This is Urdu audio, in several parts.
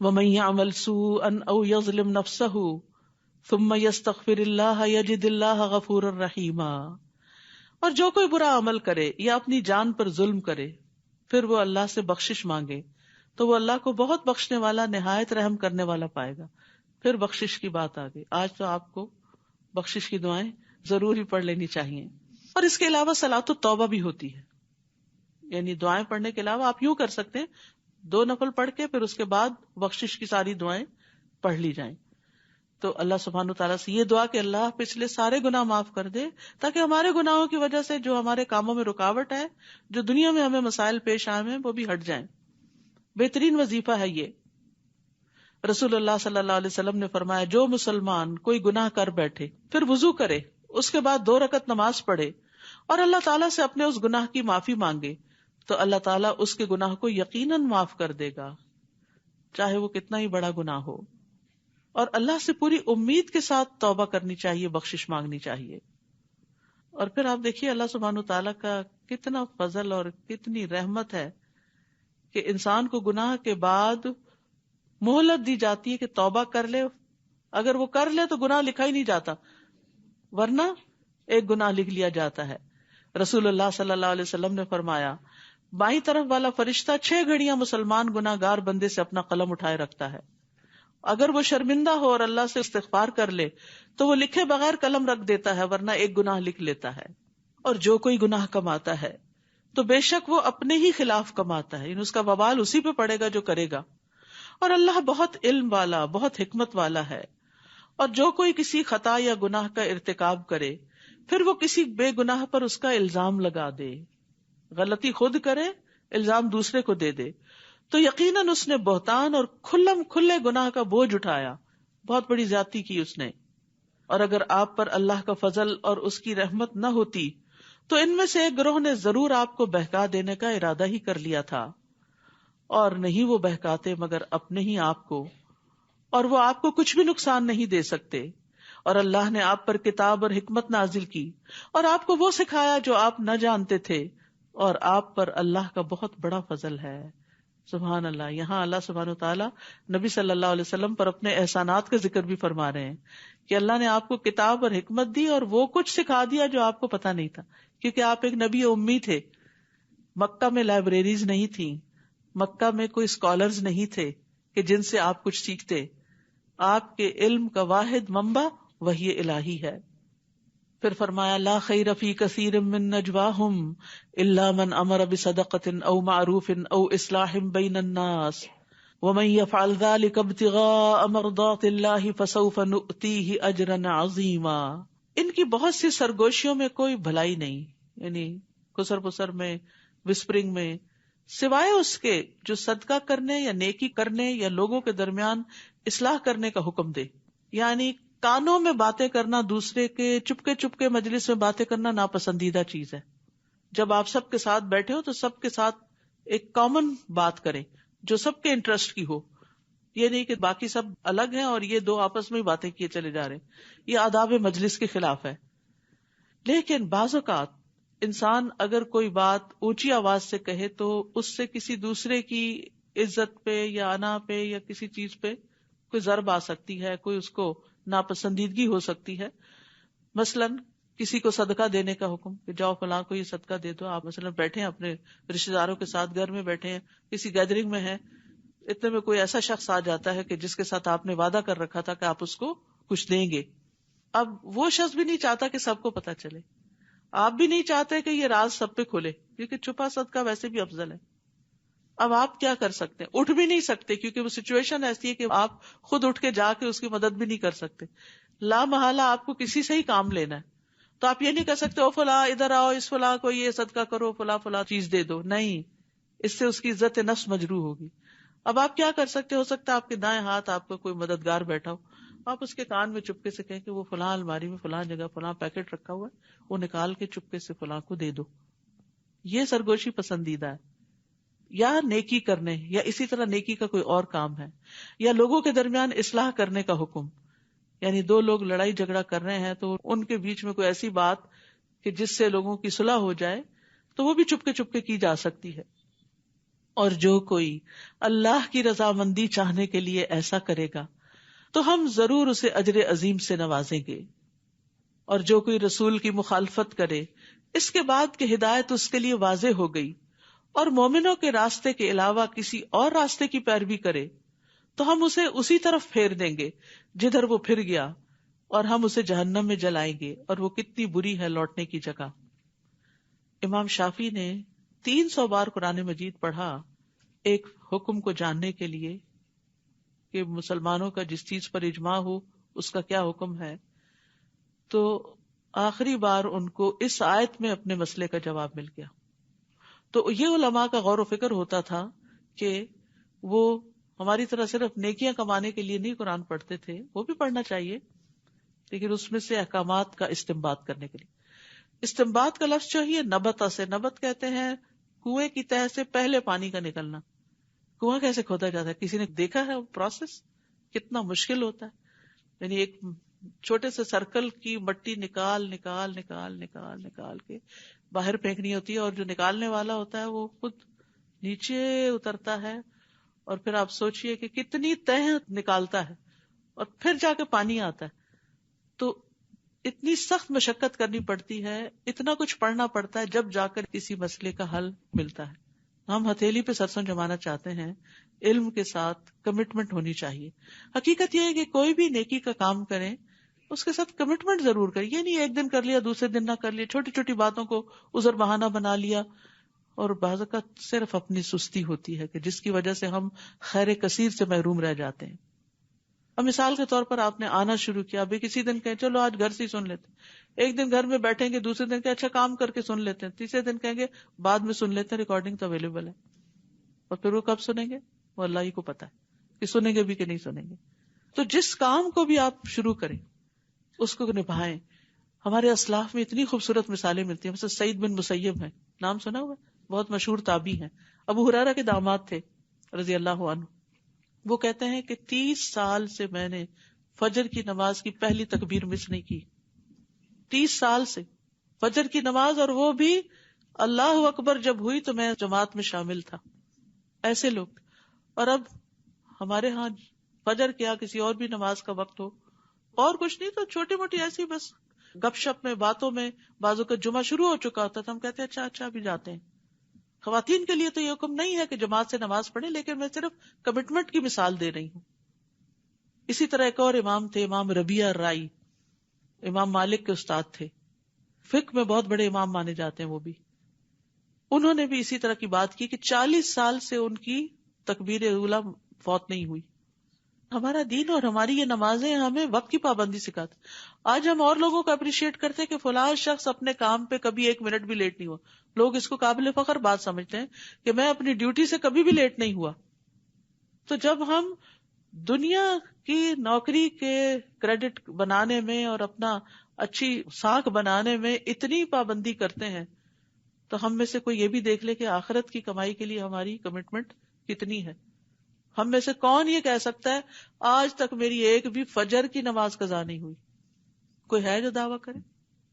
ومن يعمل سوءا او يظلم نفسه ثم يستغفر الله يجد الله غفورا رحيما. اور جو کوئی برا عمل کرے یا اپنی جان پر ظلم کرے پھر وہ اللہ سے بخشش مانگے تو وہ اللہ کو بہت بخشنے والا نہایت رحم کرنے والا پائے گا. پھر بخشش کی بات آ گئی. آج تو آپ کو بخشش کی دعائیں ضرور ہی پڑھ لینی چاہیے. اور اس کے علاوہ صلاۃ التوبہ بھی ہوتی ہے، یعنی دعائیں پڑھنے کے علاوہ آپ یوں کر سکتے ہیں 2 نفل پڑھ کے پھر اس کے بعد بخشش کی ساری دعائیں پڑھ لی جائیں. تو اللہ سبحانہ تعالیٰ سے یہ دعا کہ اللہ پچھلے سارے گناہ معاف کر دے تاکہ ہمارے گناہوں کی وجہ سے جو ہمارے کاموں میں رکاوٹ ہے، جو دنیا میں ہمیں مسائل پیش آئے ہیں، وہ بھی ہٹ جائیں. بہترین وظیفہ ہے یہ. رسول اللہ صلی اللہ علیہ وسلم نے فرمایا جو مسلمان کوئی گناہ کر بیٹھے پھر وضو کرے، اس کے بعد 2 رکعت نماز پڑھے اور اللہ تعالیٰ سے اپنے اس گناہ کی معافی مانگے تو اللہ تعالیٰ اس کے گناہ کو یقیناً معاف کر دے گا، چاہے وہ کتنا ہی بڑا گناہ ہو. اور اللہ سے پوری امید کے ساتھ توبہ کرنی چاہیے، بخشش مانگنی چاہیے. اور پھر آپ دیکھیے اللہ سبحانہ تعالیٰ کا کتنا فضل اور کتنی رحمت ہے کہ انسان کو گناہ کے بعد مہلت دی جاتی ہے کہ توبہ کر لے. اگر وہ کر لے تو گناہ لکھا ہی نہیں جاتا، ورنہ ایک گناہ لکھ لیا جاتا ہے. رسول اللہ صلی اللہ علیہ وسلم نے فرمایا بائیں طرف والا فرشتہ 6 گھڑیاں مسلمان گناہ گار بندے سے اپنا قلم اٹھائے رکھتا ہے. اگر وہ شرمندہ ہو اور اللہ سے استغفار کر لے تو وہ لکھے بغیر قلم رکھ دیتا ہے، ورنہ ایک گناہ لکھ لیتا ہے. اور جو کوئی گناہ کماتا ہے تو بے شک وہ اپنے ہی خلاف کماتا ہے، یعنی اس کا وبال اسی پہ پڑے گا جو کرے گا. اور اللہ بہت علم والا، بہت حکمت والا ہے. اور جو کوئی کسی خطا یا گناہ کا ارتکاب کرے پھر وہ کسی بے گناہ پر اس کا الزام لگا دے، غلطی خود کرے الزام دوسرے کو دے دے، تو یقیناً اس نے بہتان اور کھلے گناہ کا بوجھ اٹھایا، بہت بڑی زیادتی کی اس نے. اور اگر آپ پر اللہ کا فضل اور اس کی رحمت نہ ہوتی تو ان میں سے ایک گروہ نے ضرور آپ کو بہکا دینے کا ارادہ ہی کر لیا تھا. اور نہیں وہ بہکاتے مگر اپنے ہی آپ کو، اور وہ آپ کو کچھ بھی نقصان نہیں دے سکتے. اور اللہ نے آپ پر کتاب اور حکمت نازل کی اور آپ کو وہ سکھایا جو آپ نہ جانتے تھے، اور آپ پر اللہ کا بہت بڑا فضل ہے. سبحان اللہ. یہاں اللہ سبحانہ تعالیٰ نبی صلی اللہ علیہ وسلم پر اپنے احسانات کا ذکر بھی فرما رہے ہیں کہ اللہ نے آپ کو کتاب اور حکمت دی اور وہ کچھ سکھا دیا جو آپ کو پتا نہیں تھا، کیونکہ آپ ایک نبی امی تھے. مکہ میں لائبریریز نہیں تھیں، مکہ میں کوئی اسکالرز نہیں تھے کہ جن سے آپ کچھ سیکھتے. آپ کے علم کا واحد منبع وحی الہی ہے. پھر فرمایا لا خیر فی کثیر من نجواہم الا من امر بصدقۃ او معروف او اصلاح بین الناس ومن یفعل ذلک ابتغاء مرضات اللہ فسوف نؤتیہ اجرا عظیما. ان کی بہت سی سرگوشیوں میں کوئی بھلائی نہیں، یعنی کسر پسر میں، وسپرنگ میں، سوائے اس کے جو صدقہ کرنے یا نیکی کرنے یا لوگوں کے درمیان اصلاح کرنے کا حکم دے. یعنی کانوں میں باتیں کرنا، دوسرے کے چپکے مجلس میں باتیں کرنا ناپسندیدہ چیز ہے. جب آپ سب کے ساتھ بیٹھے ہو تو سب کے ساتھ ایک کامن بات کریں جو سب کے انٹرسٹ کی ہو. یہ نہیں کہ باقی سب الگ ہیں اور یہ 2 آپس میں باتیں کیے چلے جا رہے ہیں، یہ آداب مجلس کے خلاف ہے. لیکن بعض اوقات انسان اگر کوئی بات اونچی آواز سے کہے تو اس سے کسی دوسرے کی عزت پہ یا انا پہ یا کسی چیز پہ کوئی ضرب آ سکتی ہے، کوئی اس کو ناپسندیدگی ہو سکتی ہے. مثلاً کسی کو صدقہ دینے کا حکم کہ جاؤ فلاں کو یہ صدقہ دے دو. آپ مثلاً بیٹھے ہیں اپنے رشتے داروں کے ساتھ، گھر میں بیٹھے ہیں، کسی گیدرنگ میں ہیں، اتنے میں کوئی ایسا شخص آ جاتا ہے کہ جس کے ساتھ آپ نے وعدہ کر رکھا تھا کہ آپ اس کو کچھ دیں گے. اب وہ شخص بھی نہیں چاہتا کہ سب کو پتا چلے، آپ بھی نہیں چاہتے کہ یہ راز سب پہ کھلے، کیونکہ چھپا صدقہ ویسے بھی افضل ہے. اب آپ کیا کر سکتے ہیں؟ اٹھ بھی نہیں سکتے کیونکہ وہ سچویشن ایسی ہے کہ آپ خود اٹھ کے جا کے اس کی مدد بھی نہیں کر سکتے. لا محالہ آپ کو کسی سے ہی کام لینا ہے، تو آپ یہ نہیں کر سکتے او فلاں ادھر آؤ، اس فلاں کو یہ صدقہ کرو، فلاں چیز دے دو. نہیں، اس سے اس کی عزت نفس مجروح ہوگی. اب آپ کیا کر سکتے؟ ہو سکتا ہے آپ کے دائیں ہاتھ آپ کو کوئی مددگار بیٹھا ہو، آپ اس کے کان میں چپکے سے کہیں کہ وہ فلاں الماری میں فلاں جگہ فلاں پیکٹ رکھا ہوا ہے، وہ نکال کے چپکے سے فلاں کو دے دو. یہ سرگوشی پسندیدہ ہے. یا نیکی کرنے، یا اسی طرح نیکی کا کوئی اور کام ہے، یا لوگوں کے درمیان اصلاح کرنے کا حکم، یعنی 2 لوگ لڑائی جھگڑا کر رہے ہیں تو ان کے بیچ میں کوئی ایسی بات کہ جس سے لوگوں کی صلح ہو جائے تو وہ بھی چپکے کی جا سکتی ہے. اور جو کوئی اللہ کی رضامندی چاہنے کے لیے ایسا کرے گا تو ہم ضرور اسے اجر عظیم سے نوازیں گے. اور جو کوئی رسول کی مخالفت کرے اس کے بعد کہ ہدایت اس کے لیے واضح ہو گئی اور مومنوں کے راستے کے علاوہ کسی اور راستے کی پیروی کرے تو ہم اسے اسی طرف پھیر دیں گے جدھر وہ پھر گیا، اور ہم اسے جہنم میں جلائیں گے، اور وہ کتنی بری ہے لوٹنے کی جگہ. امام شافعی نے 300 بار قرآن مجید پڑھا ایک حکم کو جاننے کے لیے کہ مسلمانوں کا جس چیز پر اجماع ہو اس کا کیا حکم ہے. تو آخری بار ان کو اس آیت میں اپنے مسئلے کا جواب مل گیا. تو یہ علماء کا غور و فکر ہوتا تھا کہ وہ ہماری طرح صرف نیکیاں کمانے کے لیے نہیں قرآن پڑھتے تھے، وہ بھی پڑھنا چاہیے، لیکن اس میں سے احکامات کا استنباط کرنے کے لیے. استنباط کا لفظ چاہیے نبتا سے، نبت کہتے ہیں کنویں کی تہہ سے پہلے پانی کا نکلنا. کنواں کیسے کھودا جاتا ہے؟ کسی نے دیکھا ہے وہ پروسیس کتنا مشکل ہوتا ہے؟ یعنی ایک چھوٹے سے سرکل کی مٹی نکال کے باہر پھینکنی ہوتی ہے، اور جو نکالنے والا ہوتا ہے وہ خود نیچے اترتا ہے، اور پھر آپ سوچئے کہ کتنی تہ نکالتا ہے، اور پھر جا کے پانی آتا ہے. تو اتنی سخت مشقت کرنی پڑتی ہے، اتنا کچھ پڑھنا پڑتا ہے، جب جا کر کسی مسئلے کا حل ملتا ہے. ہم ہتھیلی پہ سرسوں جمانا چاہتے ہیں، علم کے ساتھ کمٹمنٹ ہونی چاہیے. حقیقت یہ ہے کہ کوئی بھی نیکی کا کام کریں اس کے ساتھ کمٹمنٹ ضرور کریں. یہ نہیں ایک دن کر لیا دوسرے دن نہ کر لیا، چھوٹی چھوٹی باتوں کو عذر بہانہ بنا لیا. اور بعض اوقات صرف اپنی سستی ہوتی ہے کہ جس کی وجہ سے ہم خیر کثیر سے محروم رہ جاتے ہیں. اب مثال کے طور پر آپ نے آنا شروع کیا، ابھی کسی دن کہیں چلو آج گھر سے ہی سن لیتے ہیں، ایک دن گھر میں بیٹھیں گے، دوسرے دن کہ اچھا کام کر کے سن لیتے ہیں، تیسرے دن کہیں گے بعد میں سن لیتے ہیں، ریکارڈنگ تو اویلیبل ہے. اور پھر وہ کب سنیں گے وہ اللہ ہی کو پتا ہے کہ سنیں گے بھی کہ نہیں سنیں گے. تو جس کام کو بھی آپ شروع کریں اس کو نبھائیں. ہمارے اسلاف میں اتنی خوبصورت مثالیں ملتی ہیں. مثلا سعید بن مسیب ہیں، نام سنا ہوا، بہت مشہور تابعی ہیں، ابو ہریرہ کے داماد تھے رضی اللہ عنہ. وہ کہتے ہیں کہ 30 سال سے میں نے فجر کی نماز کی پہلی تکبیر مس نہیں کی. 30 سال سے فجر کی نماز، اور وہ بھی اللہ اکبر جب ہوئی تو میں جماعت میں شامل تھا. ایسے لوگ. اور اب ہمارے ہاں فجر کیا کسی اور بھی نماز کا وقت ہو اور کچھ نہیں تو چھوٹی موٹی ایسی بس گپ شپ میں باتوں میں بازو کا جمعہ شروع ہو چکا ہوتا تھا، ہم کہتے ہیں اچھا بھی جاتے ہیں. خواتین کے لیے تو یہ حکم نہیں ہے کہ جماعت سے نماز پڑھیں، لیکن میں صرف کمٹمنٹ کی مثال دے رہی ہوں. اسی طرح ایک اور امام تھے، امام ربیعہ رائی، امام مالک کے استاد تھے، فقہ میں بہت بڑے امام مانے جاتے ہیں. وہ بھی انہوں نے بھی اسی طرح کی بات کی کہ 40 سال سے ان کی تکبیر اولیٰ فوت نہیں ہوئی. ہمارا دین اور ہماری یہ نمازیں ہمیں وقت کی پابندی سکھاتے. آج ہم اور لوگوں کو اپریشیٹ کرتے ہیں کہ فلاں شخص اپنے کام پہ کبھی 1 منٹ بھی لیٹ نہیں ہوا. لوگ اس کو قابل فخر بات سمجھتے ہیں کہ میں اپنی ڈیوٹی سے کبھی بھی لیٹ نہیں ہوا. تو جب ہم دنیا کی نوکری کے کریڈٹ بنانے میں اور اپنا اچھی ساکھ بنانے میں اتنی پابندی کرتے ہیں تو ہم میں سے کوئی یہ بھی دیکھ لے کہ آخرت کی کمائی کے لیے ہماری کمٹمنٹ کتنی ہے. ہم میں سے کون یہ کہہ سکتا ہے آج تک میری ایک بھی فجر کی نماز قضا نہیں ہوئی؟ کوئی ہے جو دعویٰ کرے؟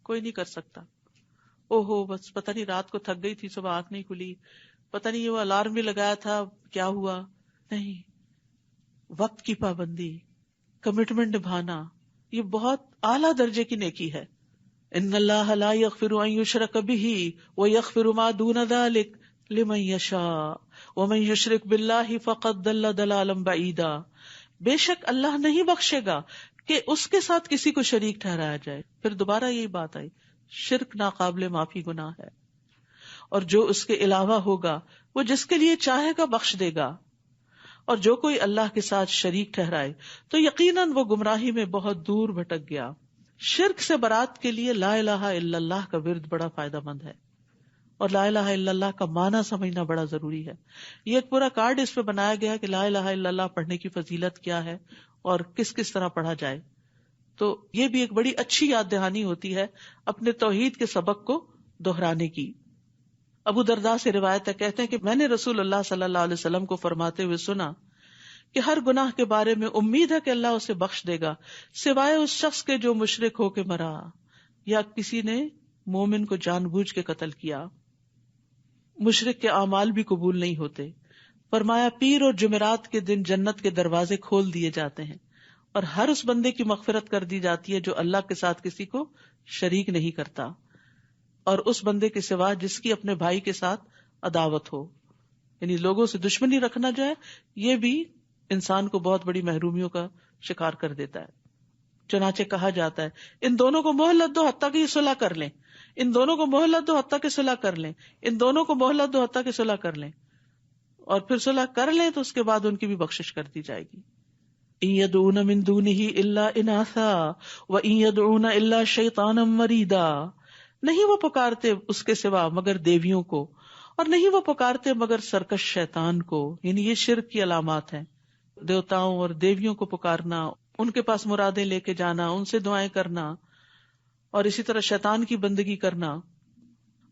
کوئی نہیں کر سکتا. اوہو بس پتہ نہیں رات کو تھک گئی تھی صبح آنکھ نہیں کھلی، پتہ نہیں وہ الارم بھی لگایا تھا کیا ہوا. نہیں، وقت کی پابندی، کمٹمنٹ نبھانا، یہ بہت اعلیٰ درجے کی نیکی ہے. ان اللہ لا یغفر ان یشرک بہ ویغفر ما دون ذلک لمن یشاء ومن یشرک باللہ فقد ضل ضلالا بعیدا. بے شک اللہ نہیں بخشے گا کہ اس کے ساتھ کسی کو شریک ٹھہرایا جائے. پھر دوبارہ یہی بات آئی، شرک ناقابل معافی گناہ ہے، اور جو اس کے علاوہ ہوگا وہ جس کے لیے چاہے گا بخش دے گا. اور جو کوئی اللہ کے ساتھ شریک ٹھہرائے تو یقیناً وہ گمراہی میں بہت دور بھٹک گیا. شرک سے برات کے لیے لا الہ الا اللہ کا ورد بڑا فائدہ مند ہے، اور لا الہ الا اللہ کا معنی سمجھنا بڑا ضروری ہے. یہ ایک پورا کارڈ اس پہ بنایا گیا کہ لا الہ الا اللہ پڑھنے کی فضیلت کیا ہے اور کس کس طرح پڑھا جائے. تو یہ بھی ایک بڑی اچھی یاد دہانی ہوتی ہے اپنے توحید کے سبق کو دہرانے کی. ابو درداء سے روایت ہے، کہتے ہیں کہ میں نے رسول اللہ صلی اللہ علیہ وسلم کو فرماتے ہوئے سنا کہ ہر گناہ کے بارے میں امید ہے کہ اللہ اسے بخش دے گا سوائے اس شخص کے جو مشرک ہو کے مرا یا کسی نے مومن کو جان بوجھ کے قتل کیا. مشرک کے اعمال بھی قبول نہیں ہوتے. فرمایا پیر اور جمعرات کے دن جنت کے دروازے کھول دیے جاتے ہیں اور ہر اس بندے کی مغفرت کر دی جاتی ہے جو اللہ کے ساتھ کسی کو شریک نہیں کرتا، اور اس بندے کے سوا جس کی اپنے بھائی کے ساتھ عداوت ہو. یعنی لوگوں سے دشمنی رکھنا جو ہے یہ بھی انسان کو بہت بڑی محرومیوں کا شکار کر دیتا ہے. چنانچہ کہا جاتا ہے ان دونوں کو مہلت دو حتیٰ کہ یہ صلح کر لیں، ان دونوں کو مہلت دو حتیٰ کہ صلح کر لیں، ان دونوں کو مہلت دو حتیٰ کہ صلح کر لیں، اور پھر صلح کر لیں تو اس کے بعد ان کی بھی بخشش کر دی جائے گی. ان يدعون من دونه الا اناثا وان يدعون الا شیطانا مریدا، نہیں وہ پکارتے اس کے سوا مگر دیویوں کو، اور نہیں وہ پکارتے مگر سرکش شیطان کو. یعنی یہ شرک کی علامات ہیں، دیوتاؤں اور دیویوں کو پکارنا، ان کے پاس مرادیں لے کے جانا، ان سے دعائیں کرنا، اور اسی طرح شیطان کی بندگی کرنا.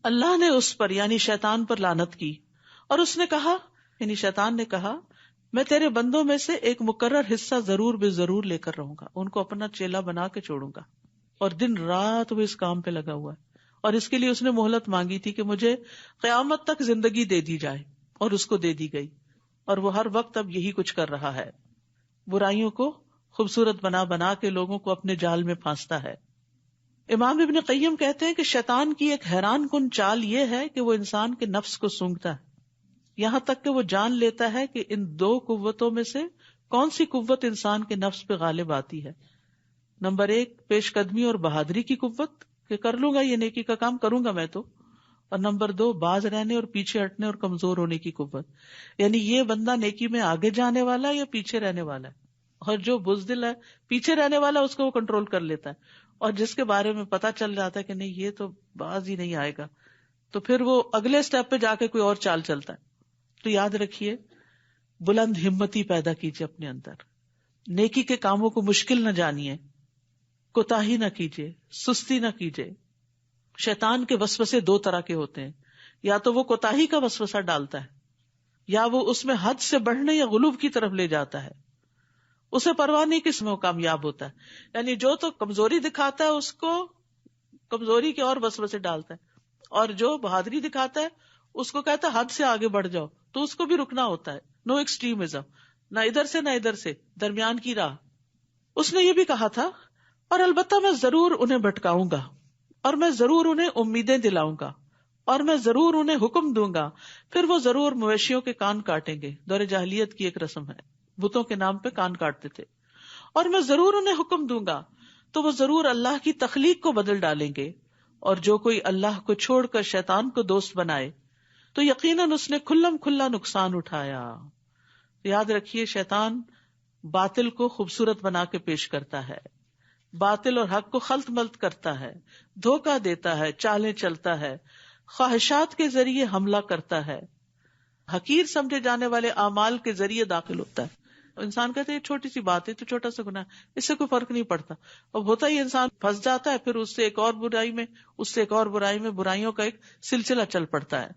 اللہ نے اس پر یعنی شیطان پر لعنت کی، اور اس نے کہا یعنی شیطان نے کہا میں تیرے بندوں میں سے ایک مقرر حصہ ضرور بے ضرور لے کر رہوں گا، ان کو اپنا چیلا بنا کے چھوڑوں گا. اور دن رات وہ اس کام پہ لگا ہوا ہے، اور اس کے لیے اس نے مہلت مانگی تھی کہ مجھے قیامت تک زندگی دے دی جائے، اور اس کو دے دی گئی، اور وہ ہر وقت اب یہی کچھ کر رہا ہے، برائیوں کو خوبصورت بنا بنا کے لوگوں کو اپنے جال میں پھانستا ہے. امام ابن قیم کہتے ہیں کہ شیطان کی ایک حیران کن چال یہ ہے کہ وہ انسان کے نفس کو سونگھتا ہے، یہاں تک کہ وہ جان لیتا ہے کہ ان دو قوتوں میں سے کون سی قوت انسان کے نفس پہ غالب آتی ہے. نمبر 1 پیش قدمی اور بہادری کی قوت کہ کر لوں گا یہ نیکی کا کام کروں گا میں تو، اور نمبر 2 باز رہنے اور پیچھے ہٹنے اور کمزور ہونے کی قوت. یعنی یہ بندہ نیکی میں آگے جانے والا ہے یا پیچھے رہنے والا ہے، اور جو بزدل ہے پیچھے رہنے والا اس کو وہ کنٹرول کر لیتا ہے، اور جس کے بارے میں پتا چل جاتا ہے کہ نہیں یہ تو باز ہی نہیں آئے گا تو پھر وہ اگلے سٹیپ پہ جا کے کوئی اور چال چلتا ہے. تو یاد رکھیے بلند ہمتی پیدا کیجیے اپنے اندر، نیکی کے کاموں کو مشکل نہ جانیے، کوتاہی نہ کیجیے، سستی نہ کیجیے. شیطان کے وسوسے 2 طرح کے ہوتے ہیں، یا تو وہ کوتاہی کا وسوسہ ڈالتا ہے، یا وہ اس میں حد سے بڑھنے یا غلو کی طرف لے جاتا ہے. اسے پرواہ نہیں کس میں وہ کامیاب ہوتا ہے. یعنی جو تو کمزوری دکھاتا ہے اس کو کمزوری کے اور وسوسے ڈالتا ہے، اور جو بہادری دکھاتا ہے اس کو کہتا ہے حد سے آگے بڑھ جاؤ، تو اس کو بھی رکنا ہوتا ہے. نو ایکسٹریمزم، نہ ادھر سے نہ ادھر سے، درمیان کی راہ. اس نے یہ بھی کہا تھا اور البتہ میں ضرور انہیں بھٹکاؤں گا، اور میں ضرور انہیں امیدیں دلاؤں گا، اور میں ضرور انہیں حکم دوں گا، پھر وہ ضرور مویشیوں کے کان کاٹیں گے. دور جاہلیت کی ایک رسم ہے، بتوں کے نام پہ کان کاٹتے تھے. اور میں ضرور انہیں حکم دوں گا تو وہ ضرور اللہ کی تخلیق کو بدل ڈالیں گے، اور جو کوئی اللہ کو چھوڑ کر شیطان کو دوست بنائے تو یقیناً اس نے کھلم کھلا نقصان اٹھایا. یاد رکھیے شیطان باطل کو خوبصورت بنا کے پیش کرتا ہے، باطل اور حق کو خلط ملط کرتا ہے، دھوکہ دیتا ہے، چالیں چلتا ہے، خواہشات کے ذریعے حملہ کرتا ہے، حقیر سمجھے جانے والے اعمال کے ذریعے داخل ہوتا ہے. انسان کہتے ہیں چھوٹی سی بات ہے تو چھوٹا سا گناہ، اس سے کوئی فرق نہیں پڑتا. اب ہوتا ہی انسان پھنس جاتا ہے، پھر اس سے ایک اور برائی میں، اس سے ایک اور برائی میں، برائیوں کا ایک سلسلہ چل پڑتا ہے.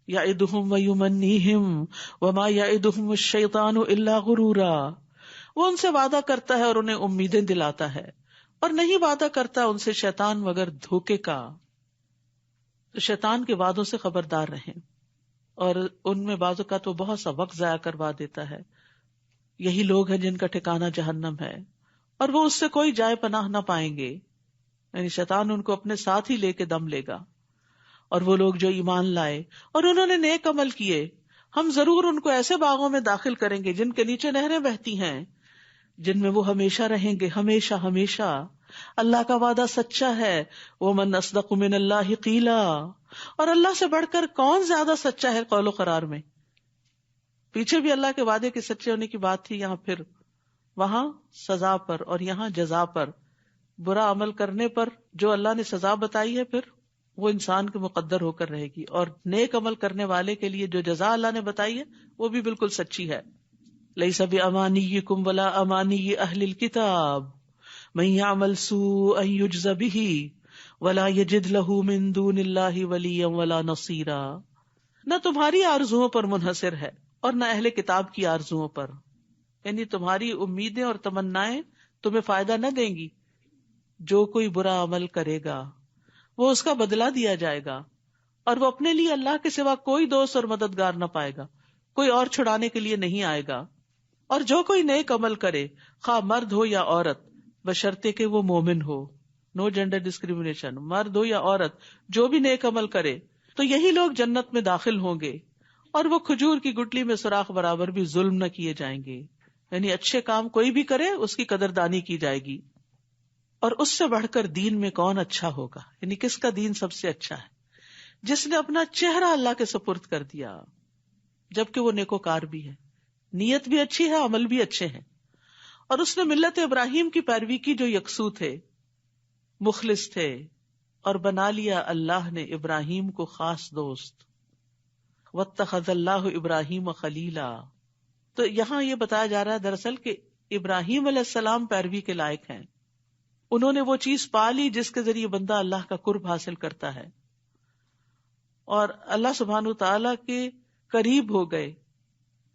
یعدہم ویمنیہم وما یعدہم الشیطان الا غرورا، وہ ان سے وعدہ کرتا ہے اور انہیں امیدیں دلاتا ہے، اور نہیں وعدہ کرتا ان سے شیطان مگر دھوکے کا. تو شیطان کے وعدوں سے خبردار رہیں، اور ان میں بعض اوقات وہ بہت سا وقت ضائع کروا دیتا ہے. یہی لوگ ہیں جن کا ٹھکانہ جہنم ہے، اور وہ اس سے کوئی جائے پناہ نہ پائیں گے. یعنی شیطان ان کو اپنے ساتھ ہی لے کے دم لے گا. اور وہ لوگ جو ایمان لائے اور انہوں نے نیک عمل کیے، ہم ضرور ان کو ایسے باغوں میں داخل کریں گے جن کے نیچے نہریں بہتی ہیں، جن میں وہ ہمیشہ رہیں گے، ہمیشہ ہمیشہ. اللہ کا وعدہ سچا ہے. وَمَنْ أَصْدَقُ مِنَ اللَّهِ قِيلًا، اور اللہ سے بڑھ کر کون زیادہ سچا ہے قول و قرار میں. پیچھے بھی اللہ کے وعدے کے سچے ہونے کی بات تھی، یہاں پھر وہاں سزا پر اور یہاں جزا پر. برا عمل کرنے پر جو اللہ نے سزا بتائی ہے پھر وہ انسان کے مقدر ہو کر رہے گی، اور نیک عمل کرنے والے کے لیے جو جزا اللہ نے بتائی ہے وہ بھی بالکل سچی ہے. لیس بامانیکم ولا امانی اہل الکتاب من یعمل سوءا یجز به ولا یجد له من دون اللہ ولیا ولا نصیرا. نہ تمہاری آرزوؤں پر منحصر ہے اور نہ اہل کتاب کی آرزوؤں پر. یعنی تمہاری امیدیں اور تمنائیں تمہیں فائدہ نہ دیں گی. جو کوئی برا عمل کرے گا وہ اس کا بدلہ دیا جائے گا، اور وہ اپنے لیے اللہ کے سوا کوئی دوست اور مددگار نہ پائے گا. کوئی اور چھڑانے کے لیے نہیں آئے گا. اور جو کوئی نیک عمل کرے خواہ مرد ہو یا عورت بشرطے کہ وہ مومن ہو، نو جینڈر ڈسکریمنیشن، مرد ہو یا عورت جو بھی نیک عمل کرے تو یہی لوگ جنت میں داخل ہوں گے اور وہ کھجور کی گٹلی میں سوراخ برابر بھی ظلم نہ کیے جائیں گے. یعنی اچھے کام کوئی بھی کرے اس کی قدردانی کی جائے گی. اور اس سے بڑھ کر دین میں کون اچھا ہوگا، یعنی کس کا دین سب سے اچھا ہے؟ جس نے اپنا چہرہ اللہ کے سپرد کر دیا جبکہ وہ نیکوکار بھی ہے، نیت بھی اچھی ہے، عمل بھی اچھے ہیں، اور اس نے ملت ابراہیم کی پیروی کی جو یکسو تھے، مخلص تھے، اور بنا لیا اللہ نے ابراہیم کو خاص دوست. واتخذ اللہ ابراہیم خلیلا. تو یہاں یہ بتایا جا رہا ہے دراصل کہ ابراہیم علیہ السلام پیروی کے لائق ہیں. انہوں نے وہ چیز پا لی جس کے ذریعے بندہ اللہ کا قرب حاصل کرتا ہے اور اللہ سبحانہ تعالی کے قریب ہو گئے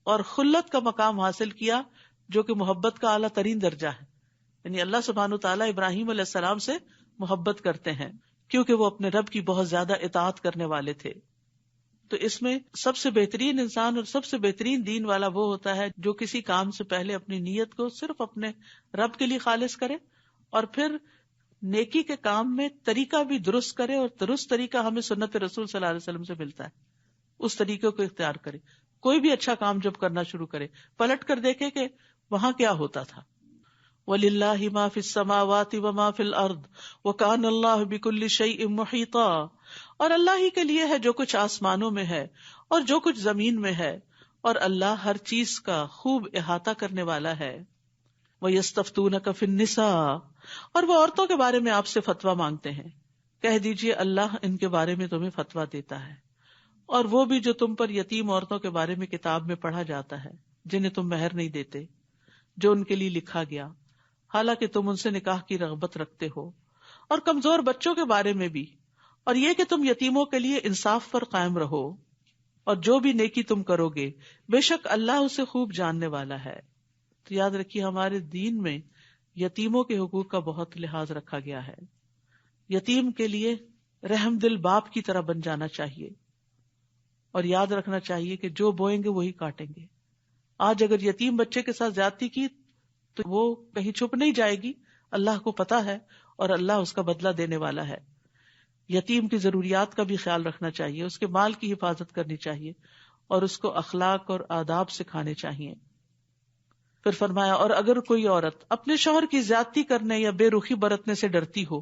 اور خلت کا مقام حاصل کیا جو کہ محبت کا اعلیٰ ترین درجہ ہے. یعنی اللہ سبحانہ تعالیٰ ابراہیم علیہ السلام سے محبت کرتے ہیں کیونکہ وہ اپنے رب کی بہت زیادہ اطاعت کرنے والے تھے. تو اس میں سب سے بہترین انسان اور سب سے بہترین دین والا وہ ہوتا ہے جو کسی کام سے پہلے اپنی نیت کو صرف اپنے رب کے لیے خالص کرے اور پھر نیکی کے کام میں طریقہ بھی درست کرے، اور درست طریقہ ہمیں سنت رسول صلی اللہ علیہ وسلم سے ملتا ہے، اس طریقے کو اختیار کرے. کوئی بھی اچھا کام جب کرنا شروع کرے پلٹ کر دیکھے کہ وہاں کیا ہوتا تھا. وَلِلَّهِ مَا فِي السَّمَاوَاتِ وَمَا فِي الْأَرْضِ وَكَانَ اللَّهُ بِكُلِّ شَيْءٍ مُحِيطًا. اور اللہ ہی کے لیے ہے جو کچھ آسمانوں میں ہے اور جو کچھ زمین میں ہے، اور اللہ ہر چیز کا خوب احاطہ کرنے والا ہے. وَيَسْتَفْتُونَكَ فِي النِّسَاءِ. اور وہ عورتوں کے بارے میں آپ سے فتویٰ مانگتے ہیں، کہہ دیجئے اللہ ان کے بارے میں تمہیں فتویٰ دیتا ہے، اور وہ بھی جو تم پر یتیم عورتوں کے بارے میں کتاب میں پڑھا جاتا ہے جنہیں تم مہر نہیں دیتے، جو ان کے لیے لکھا گیا، حالانکہ تم ان سے نکاح کی رغبت رکھتے ہو، اور کمزور بچوں کے بارے میں بھی، اور یہ کہ تم یتیموں کے لیے انصاف پر قائم رہو، اور جو بھی نیکی تم کرو گے بے شک اللہ اسے خوب جاننے والا ہے. تو یاد رکھیے ہمارے دین میں یتیموں کے حقوق کا بہت لحاظ رکھا گیا ہے. یتیم کے لیے رحم دل باپ کی طرح بن جانا چاہیے، اور یاد رکھنا چاہیے کہ جو بوئیں گے وہی کاٹیں گے. آج اگر یتیم بچے کے ساتھ زیادتی کی تو وہ کہیں چھپ نہیں جائے گی، اللہ کو پتا ہے اور اللہ اس کا بدلہ دینے والا ہے. یتیم کی ضروریات کا بھی خیال رکھنا چاہیے، اس کے مال کی حفاظت کرنی چاہیے اور اس کو اخلاق اور آداب سکھانے چاہیے. پھر فرمایا اور اگر کوئی عورت اپنے شوہر کی زیادتی کرنے یا بے رخی برتنے سے ڈرتی ہو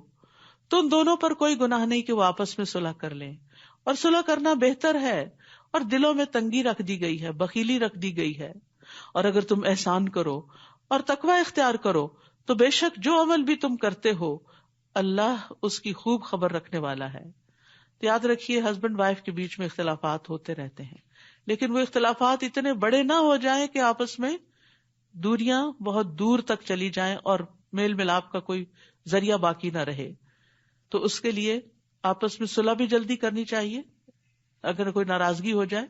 تو ان دونوں پر کوئی گناہ نہیں کہ وہ آپس میں صلح کر لیں، اور صلح کرنا بہتر ہے، اور دلوں میں تنگی رکھ دی گئی ہے، بخیلی رکھ دی گئی ہے. اور اگر تم احسان کرو اور تقوی اختیار کرو تو بے شک جو عمل بھی تم کرتے ہو اللہ اس کی خوب خبر رکھنے والا ہے. تو یاد رکھیے ہسبینڈ وائف کے بیچ میں اختلافات ہوتے رہتے ہیں، لیکن وہ اختلافات اتنے بڑے نہ ہو جائیں کہ آپس میں دوریاں بہت دور تک چلی جائیں اور میل ملاپ کا کوئی ذریعہ باقی نہ رہے. تو اس کے لیے آپس میں صلح بھی جلدی کرنی چاہیے اگر کوئی ناراضگی ہو جائے،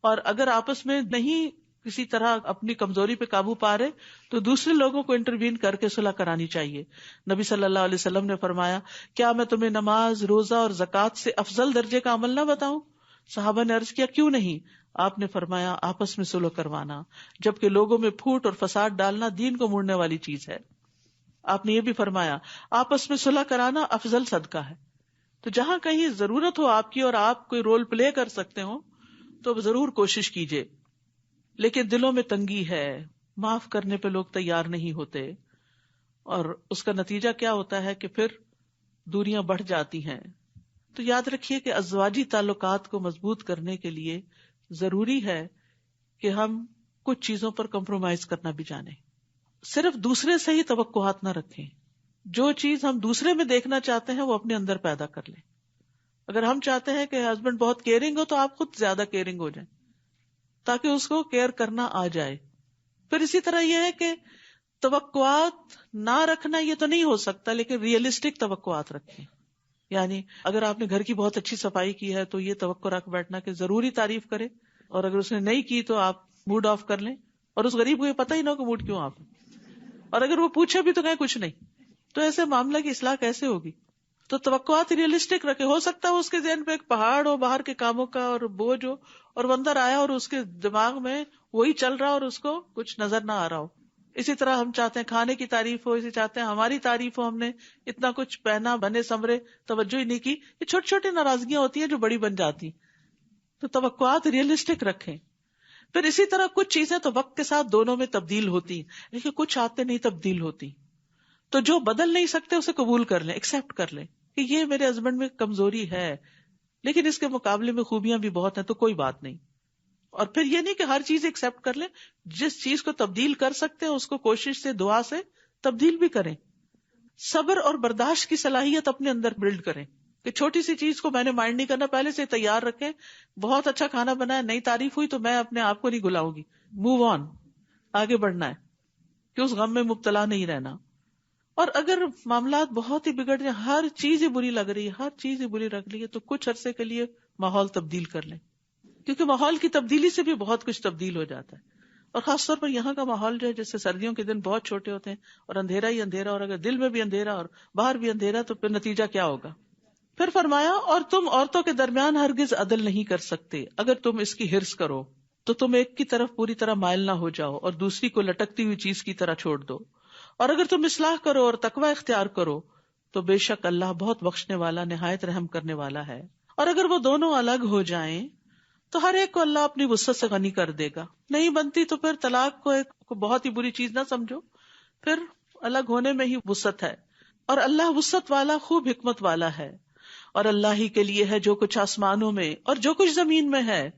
اور اگر آپس میں نہیں کسی طرح اپنی کمزوری پہ قابو پا رہے تو دوسرے لوگوں کو انٹروین کر کے صلح کرانی چاہیے. نبی صلی اللہ علیہ وسلم نے فرمایا کیا میں تمہیں نماز، روزہ اور زکوٰۃ سے افضل درجے کا عمل نہ بتاؤں؟ صحابہ نے عرض کیا کیوں نہیں؟ آپ نے فرمایا آپس میں صلح کروانا، جبکہ لوگوں میں پھوٹ اور فساد ڈالنا دین کو موڑنے والی چیز ہے. آپ نے یہ بھی فرمایا آپس میں صلح کرانا افضل صدقہ ہے. تو جہاں کہیں ضرورت ہو آپ کی اور آپ کوئی رول پلے کر سکتے ہو تو ضرور کوشش کیجیے. لیکن دلوں میں تنگی ہے، معاف کرنے پہ لوگ تیار نہیں ہوتے، اور اس کا نتیجہ کیا ہوتا ہے کہ پھر دوریاں بڑھ جاتی ہیں. تو یاد رکھیے کہ ازواجی تعلقات کو مضبوط کرنے کے لیے ضروری ہے کہ ہم کچھ چیزوں پر کمپرومائز کرنا بھی جانیں. صرف دوسرے سے ہی توقعات نہ رکھیں. جو چیز ہم دوسرے میں دیکھنا چاہتے ہیں وہ اپنے اندر پیدا کر لیں. اگر ہم چاہتے ہیں کہ ہسبینڈ بہت کیئرنگ ہو تو آپ خود زیادہ کیئرنگ ہو جائیں تاکہ اس کو کیئر کرنا آ جائے. پھر اسی طرح یہ ہے کہ توقعات نہ رکھنا یہ تو نہیں ہو سکتا، لیکن ریئلسٹک توقعات رکھیں. یعنی اگر آپ نے گھر کی بہت اچھی صفائی کی ہے تو یہ توقع رکھ بیٹھنا کہ ضروری تعریف کرے، اور اگر اس نے نہیں کی تو آپ موڈ آف کر لیں، اور اس غریب کو یہ پتہ ہی نہ ہو کہ موڈ کیوں آف، اور اگر وہ پوچھے بھی تو کہیں کچھ نہیں. تو ایسے معاملہ کی اصلاح کیسے ہوگی؟ تو توقعات ریئلسٹک رکھے. ہو سکتا ہے اس کے ذہن پہ ایک پہاڑ ہو باہر کے کاموں کا اور بوجھ ہو, اور وہ اندر آیا اور اس کے دماغ میں وہی چل رہا اور اس کو کچھ نظر نہ آ رہا ہو. اسی طرح ہم چاہتے ہیں کھانے کی تعریف ہو, اسی چاہتے ہیں ہماری تعریف ہو, ہم نے اتنا کچھ پہنا, بنے سمرے, توجہ ہی نہیں کی. یہ چھوٹی چھوٹی ناراضگیاں ہوتی ہیں جو بڑی بن جاتی. تو توقعات ریئلسٹک رکھیں. پھر اسی طرح کچھ چیزیں تو وقت کے ساتھ دونوں میں تبدیل ہوتی ہیں, لیکن کچھ آتے نہیں تبدیل ہوتی. تو جو بدل نہیں سکتے اسے قبول کر لیں, ایکسپٹ کر لیں کہ یہ میرے ہسبینڈ میں کمزوری ہے, لیکن اس کے مقابلے میں خوبیاں بھی بہت ہیں, تو کوئی بات نہیں. اور پھر یہ نہیں کہ ہر چیز ایکسپٹ کر لیں, جس چیز کو تبدیل کر سکتے ہیں اس کو کوشش سے, دعا سے تبدیل بھی کریں. صبر اور برداشت کی صلاحیت اپنے اندر بلڈ کریں کہ چھوٹی سی چیز کو میں نے مائنڈ نہیں کرنا, پہلے سے تیار رکھیں. بہت اچھا کھانا بنایا, نئی تعریف ہوئی تو میں اپنے آپ کو نہیں گلاؤں گی, موو آن, آگے بڑھنا ہے, کہ اس غم میں مبتلا نہیں رہنا. اور اگر معاملات بہت ہی بگڑ جائیں, ہر چیز ہی بری لگ رہی ہے, ہر چیز ہی بری لگ رہی ہے, تو کچھ عرصے کے لیے ماحول تبدیل کر لیں, کیونکہ ماحول کی تبدیلی سے بھی بہت کچھ تبدیل ہو جاتا ہے. اور خاص طور پر یہاں کا ماحول جو ہے, جیسے سردیوں کے دن بہت چھوٹے ہوتے ہیں اور اندھیرا ہی اندھیرا, اور اگر دل میں بھی اندھیرا اور باہر بھی اندھیرا تو پھر نتیجہ کیا ہوگا. پھر فرمایا, اور تم عورتوں کے درمیان ہرگز عدل نہیں کر سکتے. اگر تم اس کی ہرس کرو تو تم ایک کی طرف پوری طرح مائل نہ ہو جاؤ اور دوسری کو لٹکتی ہوئی چیز کی طرح چھوڑ دو. اور اگر تم اصلاح کرو اور تقوی اختیار کرو تو بے شک اللہ بہت بخشنے والا, نہایت رحم کرنے والا ہے. اور اگر وہ دونوں الگ ہو جائیں تو ہر ایک کو اللہ اپنی وسعت سے غنی کر دے گا. نہیں بنتی تو پھر طلاق کو ایک بہت ہی بری چیز نہ سمجھو, پھر الگ ہونے میں ہی وسعت ہے. اور اللہ وسعت والا, خوب حکمت والا ہے. اور اللہ ہی کے لیے ہے جو کچھ آسمانوں میں اور جو کچھ زمین میں ہے.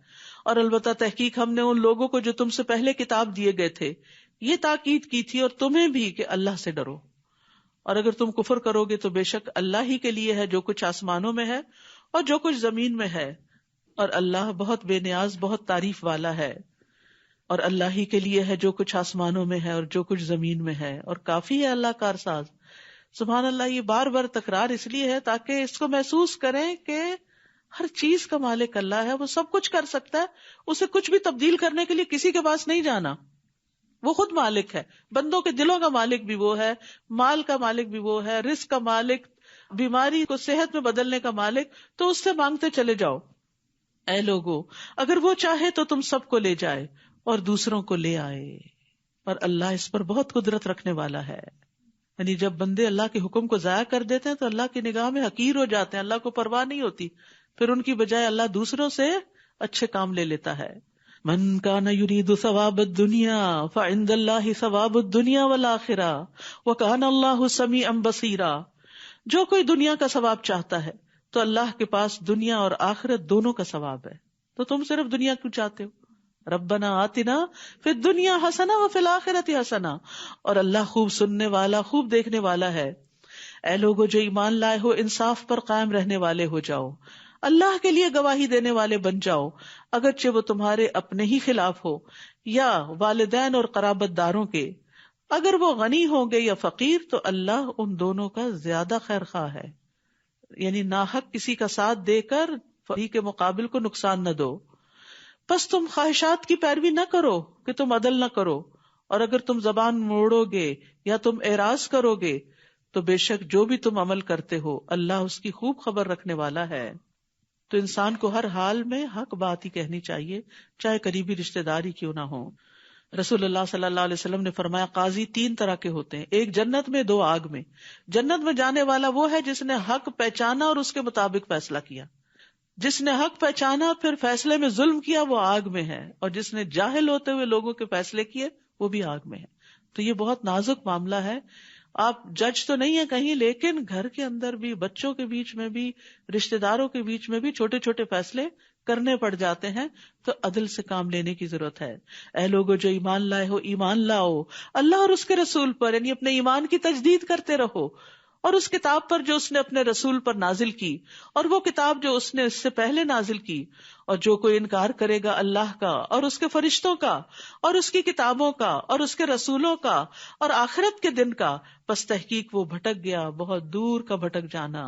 اور البتہ تحقیق ہم نے ان لوگوں کو جو تم سے پہلے کتاب دیے گئے تھے یہ تاکید کی تھی, اور تمہیں بھی, کہ اللہ سے ڈرو. اور اگر تم کفر کرو گے تو بے شک اللہ ہی کے لیے ہے جو کچھ آسمانوں میں ہے اور جو کچھ زمین میں ہے, اور اللہ بہت بے نیاز, بہت تعریف والا ہے. اور اللہ ہی کے لیے ہے جو کچھ آسمانوں میں ہے اور جو کچھ زمین میں ہے, اور کافی ہے اللہ کارساز. سبحان اللہ. یہ بار بار تکرار اس لیے ہے تاکہ اس کو محسوس کریں کہ ہر چیز کا مالک اللہ ہے, وہ سب کچھ کر سکتا ہے, اسے کچھ بھی تبدیل کرنے کے لیے کسی کے پاس نہیں جانا, وہ خود مالک ہے. بندوں کے دلوں کا مالک بھی وہ ہے, مال کا مالک بھی وہ ہے, رزق کا مالک, بیماری کو صحت میں بدلنے کا مالک. تو اس سے مانگتے چلے جاؤ. اے لوگو, اگر وہ چاہے تو تم سب کو لے جائے اور دوسروں کو لے آئے, اور اللہ اس پر بہت قدرت رکھنے والا ہے. یعنی جب بندے اللہ کے حکم کو ضائع کر دیتے ہیں تو اللہ کی نگاہ میں حقیر ہو جاتے ہیں, اللہ کو پرواہ نہیں ہوتی, پھر ان کی بجائے اللہ دوسروں سے اچھے کام لے لیتا ہے. من کان یرید ثواب الدنیا فعند اللہ ثواب الدنیا والآخرہ وکان اللہ سمیعا بصیرا. جو کوئی دنیا کا ثواب چاہتا ہے تو اللہ کے پاس دنیا اور آخرت دونوں کا ثواب ہے. تو تم صرف دنیا کیوں چاہتے ہو؟ ربنا آتنا فی الدنیا حسنہ وفی الآخرۃ حسنہ. اور اللہ خوب سننے والا, خوب دیکھنے والا ہے. اے لوگو جو ایمان لائے ہو, انصاف پر قائم رہنے والے ہو جاؤ, اللہ کے لیے گواہی دینے والے بن جاؤ, اگرچہ وہ تمہارے اپنے ہی خلاف ہو یا والدین اور قرابت داروں کے. اگر وہ غنی ہوں گے یا فقیر تو اللہ ان دونوں کا زیادہ خیر خواہ ہے. یعنی ناحق کسی کا ساتھ دے کر فقیر کے مقابل کو نقصان نہ دو. بس تم خواہشات کی پیروی نہ کرو کہ تم عدل نہ کرو, اور اگر تم زبان موڑو گے یا تم اعراض کرو گے تو بے شک جو بھی تم عمل کرتے ہو اللہ اس کی خوب خبر رکھنے والا ہے. تو انسان کو ہر حال میں حق بات ہی کہنی چاہیے, چاہے قریبی رشتہ داری کیوں نہ ہو. رسول اللہ صلی اللہ علیہ وسلم نے فرمایا, قاضی 3 طرح کے ہوتے ہیں, ایک جنت میں, 2 آگ میں. جنت میں جانے والا وہ ہے جس نے حق پہچانا اور اس کے مطابق فیصلہ کیا. جس نے حق پہچانا پھر فیصلے میں ظلم کیا وہ آگ میں ہے, اور جس نے جاہل ہوتے ہوئے لوگوں کے فیصلے کیے وہ بھی آگ میں ہے. تو یہ بہت نازک معاملہ ہے. آپ جج تو نہیں ہے کہیں, لیکن گھر کے اندر بھی, بچوں کے بیچ میں بھی, رشتہ داروں کے بیچ میں بھی چھوٹے چھوٹے فیصلے کرنے پڑ جاتے ہیں. تو عدل سے کام لینے کی ضرورت ہے. اے لوگو جو ایمان لائے ہو, ایمان لاؤ اللہ اور اس کے رسول پر, یعنی اپنے ایمان کی تجدید کرتے رہو, اور اس کتاب پر جو اس نے اپنے رسول پر نازل کی, اور وہ کتاب جو اس نے اس سے پہلے نازل کی. اور جو کوئی انکار کرے گا اللہ کا اور اس کے فرشتوں کا اور اس کی کتابوں کا اور اس کے رسولوں کا اور آخرت کے دن کا, پس تحقیق وہ بھٹک گیا, بہت دور کا بھٹک جانا.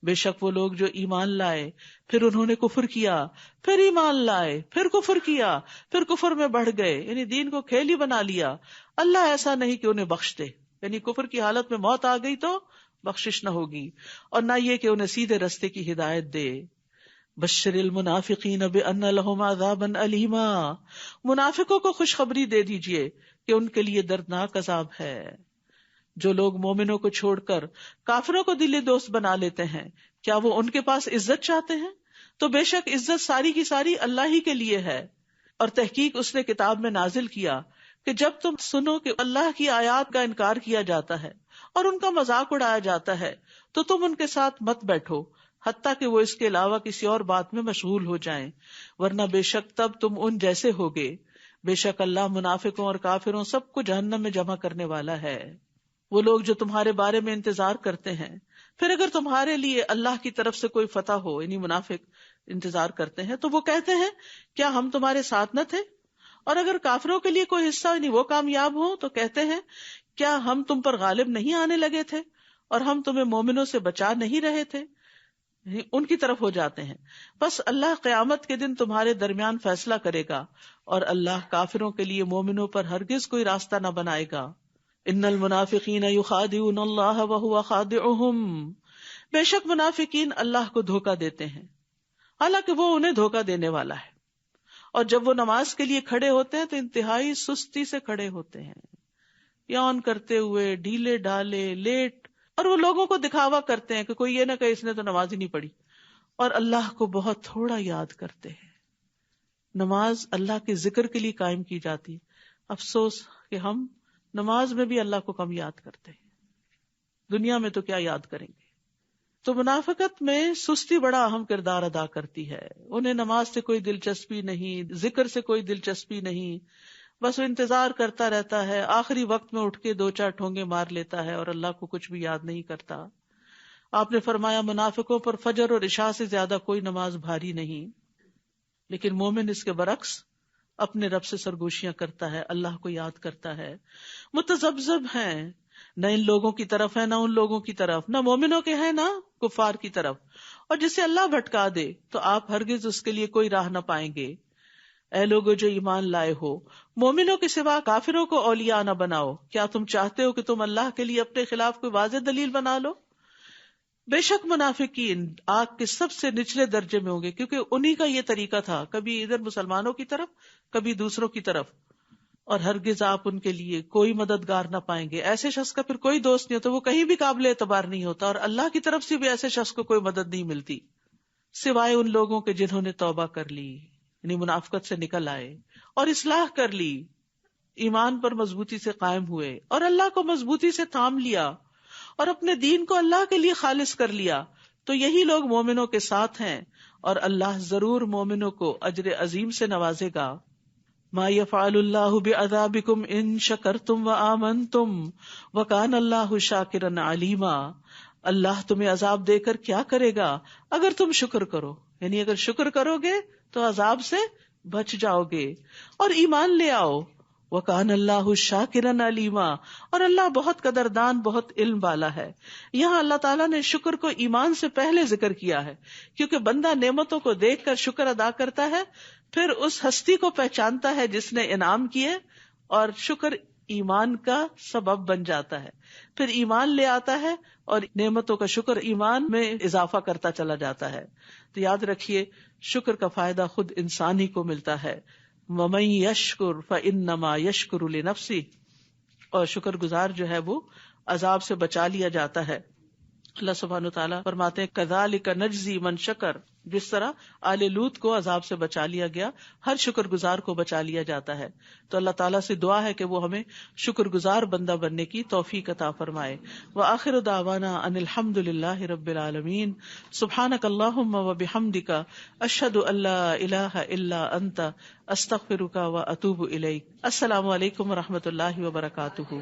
بے شک وہ لوگ جو ایمان لائے پھر انہوں نے کفر کیا, پھر ایمان لائے پھر کفر کیا, پھر کفر میں بڑھ گئے, یعنی دین کو کھیل ہی بنا لیا, اللہ ایسا نہیں کہ انہیں بخش دے. یعنی کفر کی حالت میں موت آ گئی تو بخشش نہ ہوگی، اور نہ یہ کہ انہیں سیدھے رستے کی ہدایت دے۔ بشر المنافقین بان لہم عذابا الیما، منافقوں کو خوشخبری دے دیجئے کہ ان کے لیے دردناک عذاب ہے۔ جو لوگ مومنوں کو چھوڑ کر کافروں کو دلی دوست بنا لیتے ہیں، کیا وہ ان کے پاس عزت چاہتے ہیں؟ تو بے شک عزت ساری کی ساری اللہ ہی کے لیے ہے، اور تحقیق اس نے کتاب میں نازل کیا کہ جب تم سنو کہ اللہ کی آیات کا انکار کیا جاتا ہے اور ان کا مذاق اڑایا جاتا ہے تو تم ان کے ساتھ مت بیٹھو حتیٰ کہ وہ اس کے علاوہ کسی اور بات میں مشغول ہو جائیں، ورنہ بے شک تب تم ان جیسے ہوگے۔ بے شک اللہ منافقوں اور کافروں سب کو جہنم میں جمع کرنے والا ہے۔ وہ لوگ جو تمہارے بارے میں انتظار کرتے ہیں، پھر اگر تمہارے لیے اللہ کی طرف سے کوئی فتح ہو، یعنی منافق انتظار کرتے ہیں، تو وہ کہتے ہیں کیا ہم تمہارے ساتھ نہ تھے؟ اور اگر کافروں کے لیے کوئی حصہ یعنی وہ کامیاب ہو تو کہتے ہیں کیا ہم تم پر غالب نہیں آنے لگے تھے اور ہم تمہیں مومنوں سے بچا نہیں رہے تھے؟ ان کی طرف ہو جاتے ہیں۔ بس اللہ قیامت کے دن تمہارے درمیان فیصلہ کرے گا، اور اللہ کافروں کے لیے مومنوں پر ہرگز کوئی راستہ نہ بنائے گا۔ ان المنافقین یخادعون اللہ وہو خادعہم، بے شک منافقین اللہ کو دھوکہ دیتے ہیں حالانکہ وہ انہیں دھوکہ دینے والا ہے، اور جب وہ نماز کے لیے کھڑے ہوتے ہیں تو انتہائی سستی سے کھڑے ہوتے ہیں، یون کرتے ہوئے، ڈھیلے ڈالے، لیٹ، اور وہ لوگوں کو دکھاوا کرتے ہیں کہ کوئی یہ نہ کہ اس نے تو نماز ہی نہیں پڑھی، اور اللہ کو بہت تھوڑا یاد کرتے ہیں۔ نماز اللہ کے ذکر کے لیے قائم کی جاتی ہے، افسوس کہ ہم نماز میں بھی اللہ کو کم یاد کرتے ہیں، دنیا میں تو کیا یاد کریں گے۔ تو منافقت میں سستی بڑا اہم کردار ادا کرتی ہے، انہیں نماز سے کوئی دلچسپی نہیں، ذکر سے کوئی دلچسپی نہیں، بس وہ انتظار کرتا رہتا ہے، آخری وقت میں اٹھ کے 2-4 ٹھونگے مار لیتا ہے اور اللہ کو کچھ بھی یاد نہیں کرتا۔ آپ نے فرمایا منافقوں پر فجر اور عشاء سے زیادہ کوئی نماز بھاری نہیں، لیکن مومن اس کے برعکس اپنے رب سے سرگوشیاں کرتا ہے، اللہ کو یاد کرتا ہے، متذبذب ہیں، نہ ان لوگوں کی طرف ہے نہ ان لوگوں کی طرف، نہ مومنوں کے ہیں نہ کفار کی طرف، اور جسے اللہ بھٹکا دے تو آپ ہرگز اس کے لیے کوئی راہ نہ پائیں گے۔ اے لوگو جو ایمان لائے ہو، مومنوں کے سوا کافروں کو اولیاء نہ بناؤ، کیا تم چاہتے ہو کہ تم اللہ کے لیے اپنے خلاف کوئی واضح دلیل بنا لو؟ بے شک منافقین آگ کے سب سے نچلے درجے میں ہوں گے، کیونکہ انہی کا یہ طریقہ تھا، کبھی ادھر مسلمانوں کی طرف کبھی دوسروں کی طرف، اور ہرگز آپ ان کے لیے کوئی مددگار نہ پائیں گے۔ ایسے شخص کا پھر کوئی دوست نہیں ہوتا، وہ کہیں بھی قابل اعتبار نہیں ہوتا، اور اللہ کی طرف سے بھی ایسے شخص کو کوئی مدد نہیں ملتی سوائے ان لوگوں کے جنہوں نے توبہ کر لی، یعنی منافقت سے نکل آئے اور اصلاح کر لی، ایمان پر مضبوطی سے قائم ہوئے اور اللہ کو مضبوطی سے تھام لیا اور اپنے دین کو اللہ کے لیے خالص کر لیا، تو یہی لوگ مومنوں کے ساتھ ہیں، اور اللہ ضرور مومنوں کو اجر عظیم سے نوازے گا۔ ما یفعل اللہ بعذابکم ان شکرتم وآمنتم وکان اللہ شاکرا علیما، اللہ تمہیں عذاب دے کر کیا کرے گا اگر تم شکر کرو، یعنی اگر شکر کرو گے تو عذاب سے بچ جاؤ گے، اور ایمان لے آؤ، وَكَانَ اللَّهُ شَاكِرًا عَلِيمًا، اور اللہ بہت قدردان بہت علم والا ہے۔ یہاں اللہ تعالیٰ نے شکر کو ایمان سے پہلے ذکر کیا ہے، کیونکہ بندہ نعمتوں کو دیکھ کر شکر ادا کرتا ہے، پھر اس ہستی کو پہچانتا ہے جس نے انعام کیے، اور شکر ایمان کا سبب بن جاتا ہے، پھر ایمان لے آتا ہے اور نعمتوں کا شکر ایمان میں اضافہ کرتا چلا جاتا ہے۔ تو یاد رکھیے شکر کا فائدہ خود انسان ہی کو ملتا ہے، وَمَن يَشْكُرْ فَإِنَّمَا يَشْكُرُ لِنَفْسِهِ، اور شکر گزار جو ہے وہ عذاب سے بچا لیا جاتا ہے۔ اللہ سبحانہ وتعالیٰ فرماتے ہیں كَذَلِكَ نَجْزِي مَن شَكَرَ، جس طرح آل لوط کو عذاب سے بچا لیا گیا، ہر شکر گزار کو بچا لیا جاتا ہے۔ تو اللہ تعالیٰ سے دعا ہے کہ وہ ہمیں شکر گزار بندہ بننے کی توفیق عطا فرمائے۔ وآخر دعوانا ان الحمد للہ رب العالمین، سبحانک اللہم وبحمدک، اشہد ان لا الہ الا انت، استغفرک واتوب الیک۔ السلام علیکم ورحمۃ اللہ وبرکاتہ۔